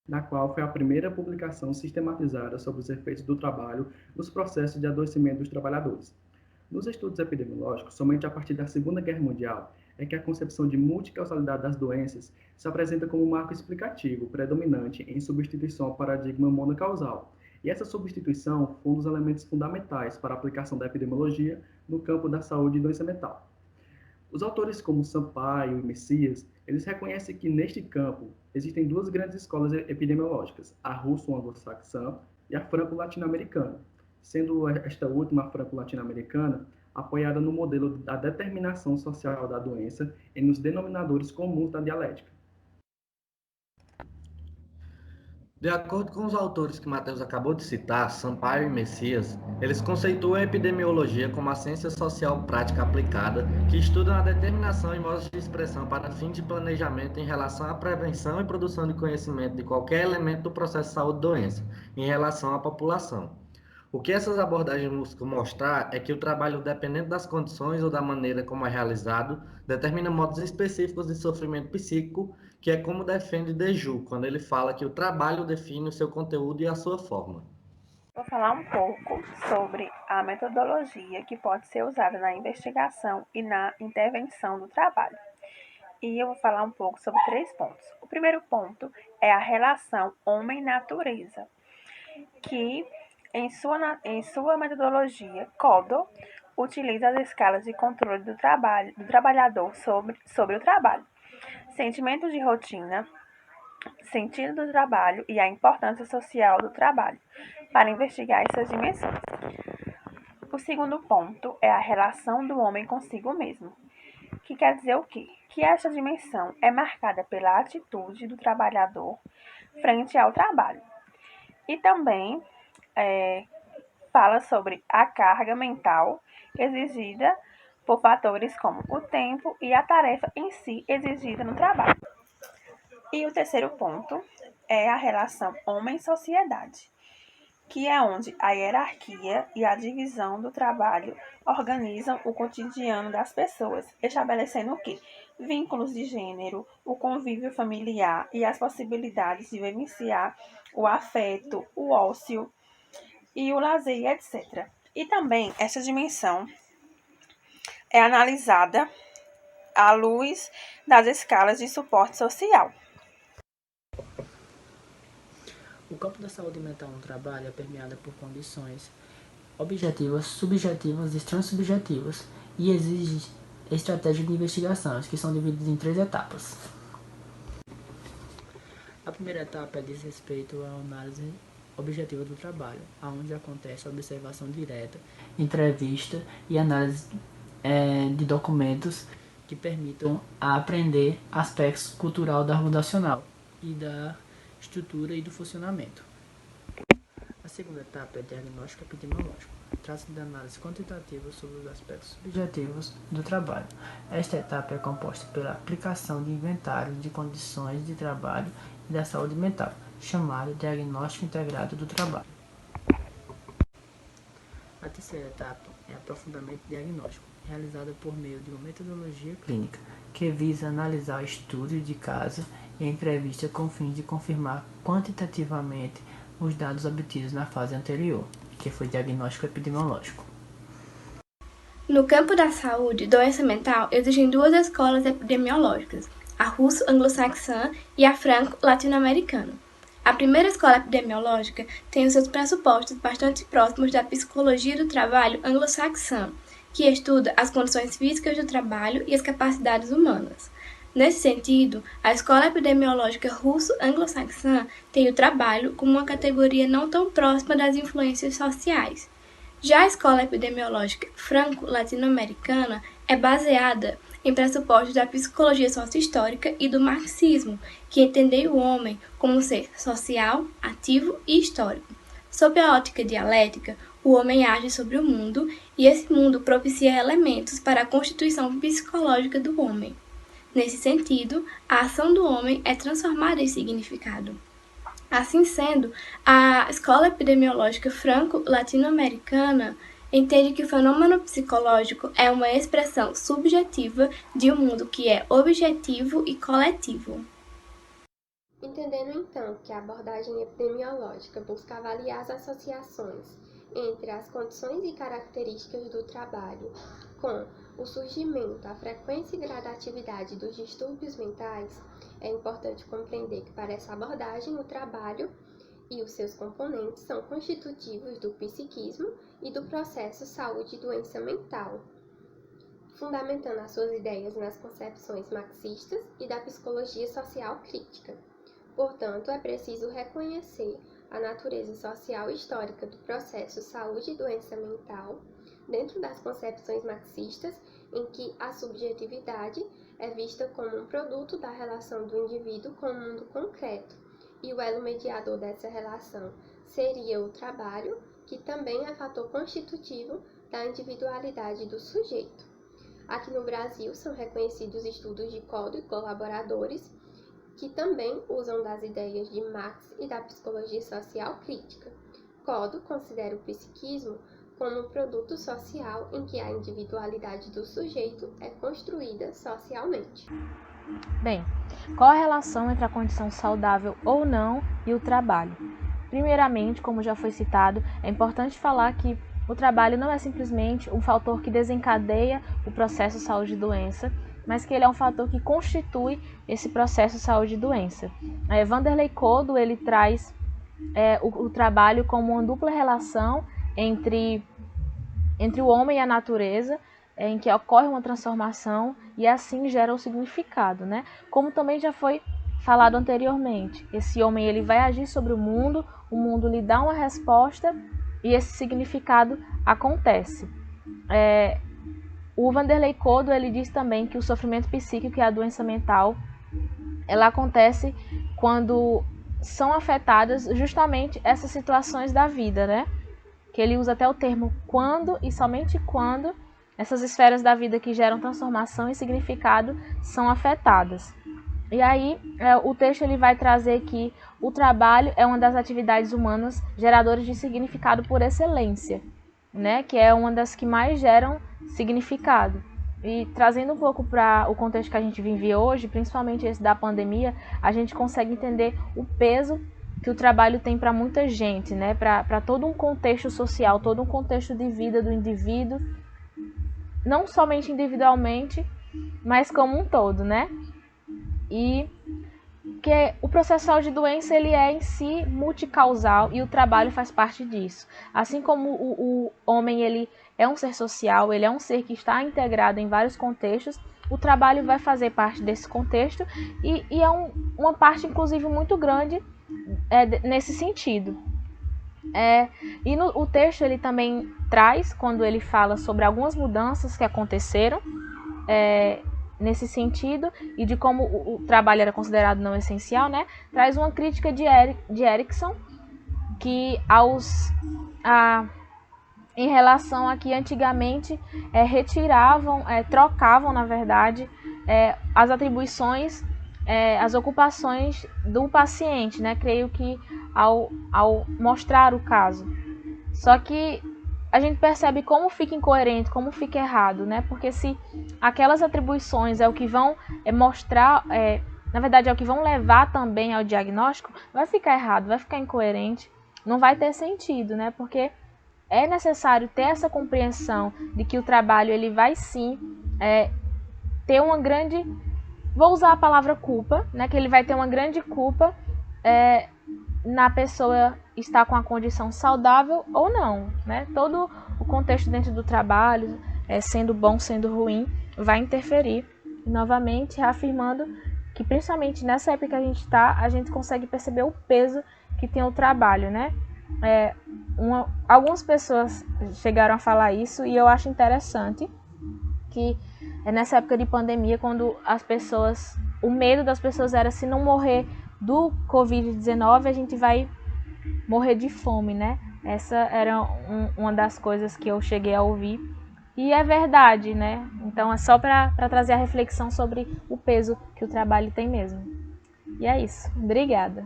na qual foi a primeira publicação sistematizada sobre os efeitos do trabalho nos processos de adoecimento dos trabalhadores. Nos estudos epidemiológicos, somente a partir da Segunda Guerra Mundial é que a concepção de multicausalidade das doenças se apresenta como um marco explicativo predominante em substituição ao paradigma monocausal. E essa substituição foi um dos elementos fundamentais para a aplicação da epidemiologia no campo da saúde e doença mental. Os autores como Sampaio e Messias, eles reconhecem que neste campo existem duas grandes escolas epidemiológicas, a russo-anglo-saxã e a franco-latino-americana, sendo esta última franco-latino-americana apoiada no modelo da determinação social da doença e nos denominadores comuns da dialética. De acordo com os autores que Matheus acabou de citar, Sampaio e Messias, eles conceituam a epidemiologia como a ciência social prática aplicada que estuda a determinação e modos de expressão para fins de planejamento em relação à prevenção e produção de conhecimento de qualquer elemento do processo de saúde-doença em relação à população. O que essas abordagens buscam mostrar é que o trabalho, dependendo das condições ou da maneira como é realizado, determina modos específicos de sofrimento psíquico, que é como defende Deju, quando ele fala que o trabalho define o seu conteúdo e a sua forma. Vou falar um pouco sobre a metodologia que pode ser usada na investigação e na intervenção do trabalho. E eu vou falar um pouco sobre 3 pontos. O primeiro ponto é a relação homem-natureza, que em sua metodologia, Kodo utiliza as escalas de controle do trabalhador sobre o trabalho, sentimentos de rotina, sentido do trabalho e a importância social do trabalho, para investigar essas dimensões. O segundo ponto é a relação do homem consigo mesmo, que quer dizer o quê? Que esta dimensão é marcada pela atitude do trabalhador frente ao trabalho. E também fala sobre a carga mental exigida por fatores como o tempo e a tarefa em si exigida no trabalho. E o terceiro ponto é a relação homem-sociedade, que é onde a hierarquia e a divisão do trabalho organizam o cotidiano das pessoas, estabelecendo o quê? Vínculos de gênero, o convívio familiar e as possibilidades de vivenciar o afeto, o ócio e o lazer, etc. E também essa dimensão é analisada à luz das escalas de suporte social. O campo da saúde mental no trabalho é permeado por condições objetivas, subjetivas e transsubjetivas e exige estratégias de investigações que são divididas em 3 etapas. A primeira etapa diz respeito à análise objetiva do trabalho, onde acontece a observação direta, entrevista e análise de documentos que permitam aprender aspectos cultural da organizacional e da estrutura e do funcionamento. A segunda etapa é diagnóstico epidemiológico. Trata-se de análise quantitativa sobre os aspectos subjetivos do trabalho. Esta etapa é composta pela aplicação de inventários de condições de trabalho e da saúde mental, chamado diagnóstico integrado do trabalho. A terceira etapa é aprofundamento diagnóstico, realizada por meio de uma metodologia clínica, que visa analisar o estudo de caso e a entrevista com o fim de confirmar quantitativamente os dados obtidos na fase anterior, que foi diagnóstico epidemiológico. No campo da saúde e doença mental, existem 2 escolas epidemiológicas, a russo-anglo-saxã e a franco-latino-americana. A primeira escola epidemiológica tem os seus pressupostos bastante próximos da psicologia do trabalho anglo-saxã, que estuda as condições físicas do trabalho e as capacidades humanas. Nesse sentido, a escola epidemiológica russo-anglo-saxã tem o trabalho como uma categoria não tão próxima das influências sociais. Já a escola epidemiológica franco-latino-americana é baseada em pressupostos da psicologia sócio-histórica e do marxismo, que entendem o homem como ser social, ativo e histórico. Sob a ótica dialética, o homem age sobre o mundo e esse mundo propicia elementos para a constituição psicológica do homem. Nesse sentido, a ação do homem é transformada em significado. Assim sendo, a escola epidemiológica franco-latino-americana entende que o fenômeno psicológico é uma expressão subjetiva de um mundo que é objetivo e coletivo. Entendendo então que a abordagem epidemiológica busca avaliar as associações entre as condições e características do trabalho com o surgimento, a frequência e gradatividade dos distúrbios mentais, é importante compreender que para essa abordagem o trabalho e os seus componentes são constitutivos do psiquismo e do processo saúde e doença mental, fundamentando as suas ideias nas concepções marxistas e da psicologia social crítica. Portanto, é preciso reconhecer a natureza social e histórica do processo saúde e doença mental dentro das concepções marxistas, em que a subjetividade é vista como um produto da relação do indivíduo com o mundo concreto, e o elo mediador dessa relação seria o trabalho, que também é fator constitutivo da individualidade do sujeito. Aqui no Brasil são reconhecidos estudos de Codo e colaboradores, que também usam das ideias de Marx e da psicologia social crítica. Codo considera o psiquismo como um produto social em que a individualidade do sujeito é construída socialmente. Bem, qual a relação entre a condição saudável ou não e o trabalho? Primeiramente, como já foi citado, é importante falar que o trabalho não é simplesmente um fator que desencadeia o processo saúde e doença, mas que ele é um fator que constitui esse processo saúde e doença. Vanderlei Codo, ele traz o trabalho como uma dupla relação entre o homem e a natureza, em que ocorre uma transformação e assim gera o significado, né? Como também já foi falado anteriormente, esse homem ele vai agir sobre o mundo lhe dá uma resposta e esse significado acontece. O Vanderlei Codo, ele diz também que o sofrimento psíquico e a doença mental, ela acontece quando são afetadas justamente essas situações da vida, né? Que ele usa até o termo quando e somente quando essas esferas da vida que geram transformação e significado são afetadas. E aí, o texto ele vai trazer que o trabalho é uma das atividades humanas geradoras de significado por excelência, né? Que é uma das que mais geram significado. E trazendo um pouco para o contexto que a gente vive hoje, principalmente esse da pandemia, a gente consegue entender o peso que o trabalho tem para muita gente, né? Para todo um contexto social, todo um contexto de vida do indivíduo, não somente individualmente, mas como um todo, né? E que o processo de saúde e doença ele é em si multicausal e o trabalho faz parte disso. Assim como o homem ele é um ser social, ele é um ser que está integrado em vários contextos, o trabalho vai fazer parte desse contexto e é uma parte inclusive muito grande nesse sentido. O texto ele também traz, quando ele fala sobre algumas mudanças que aconteceram nesse sentido e de como o trabalho era considerado não essencial, né? Traz uma crítica de Erikson que em relação a que antigamente trocavam, na verdade, as atribuições, as ocupações do paciente, né? Creio que ao mostrar o caso. Só que a gente percebe como fica incoerente, como fica errado, né? Porque se aquelas atribuições é o que vão mostrar, na verdade é o que vão levar também ao diagnóstico, vai ficar errado, vai ficar incoerente, não vai ter sentido, né? Porque é necessário ter essa compreensão de que o trabalho ele vai sim ter uma grande, vou usar a palavra culpa, né? Que ele vai ter uma grande culpa na pessoa estar com a condição saudável ou não, né? Todo o contexto dentro do trabalho, sendo bom, sendo ruim, vai interferir. E, novamente, reafirmando que, principalmente nessa época que a gente está, a gente consegue perceber o peso que tem o trabalho, né? Algumas pessoas chegaram a falar isso e eu acho interessante que nessa época de pandemia, quando o medo das pessoas era se não morrer do Covid-19, a gente vai morrer de fome, né? Essa era uma das coisas que eu cheguei a ouvir. E é verdade, né? Então é só para trazer a reflexão sobre o peso que o trabalho tem mesmo. E é isso. Obrigada.